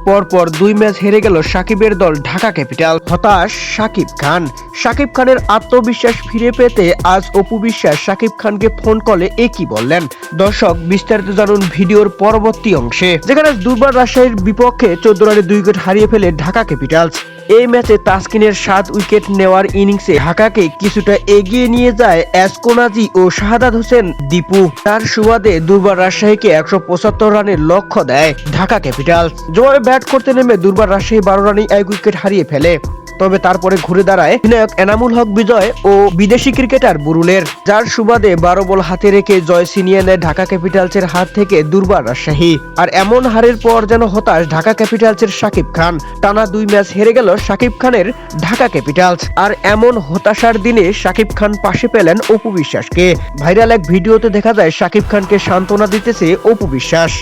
পরপর 2 ম্যাচ হেরে গেল সাকিবের দল ঢাকা ক্যাপিটাল। হতাশ সাকিব খান। সাকিব খানের আত্মবিশ্বাস ফিরে পেতে আজ অপু বিশ্বাস সাকিব খানকে ফোন কলে একই বললেন। দর্শক, বিস্তারিত জানুন ভিডিওর পরবর্তী অংশে। যেখানে দুর্বার রাজশাহীর বিপক্ষে 14 রানে 2 উইকেট হারিয়ে ফেলে ঢাকা ক্যাপিটালস। এই ম্যাচে তাসকিনের 7 উইকেট নেওয়ার ইনিংসে ঢাকাকে কিছুটা এগিয়ে নিয়ে যায় এসকোনাজি ও শাহাদাত হোসেন দীপু। তার সুবাদে দুর্বার রাজশাহীকে 175 রানের লক্ষ্য দেয় ঢাকা ক্যাপিটালস। জবাবে ব্যাট করতে নেমে দুর্বার রাজশাহী 12 রানেই 1 উইকেট হারিয়ে ফেলে। তবে তারপরে ঘুরে দাঁড়ায় অধিনায়ক এনামুল হক বিজয় ও বিদেশি ক্রিকেটার বুরুলের, যার সুবাদে 12 বল হাতে রেখে জয় ছিনিয়ে নেয় ঢাকা ক্যাপিটালসের হাত থেকে দুর্বার রাজশাহী। আর এমন হারের পর যেন হতাশ ঢাকা ক্যাপিটালসের সাকিব খান। টানা 2 ম্যাচ হেরে গেল সাকিব খানের ঢাকা ক্যাপিটালস। আর এমন হতাশার দিনে সাকিব খান পাশে পেলেন অপু বিশ্বাসকে। ভাইরাল এক ভিডিওতে দেখা যায় সাকিব খানকে সান্ত্বনা দিতেছে অপু বিশ্বাস।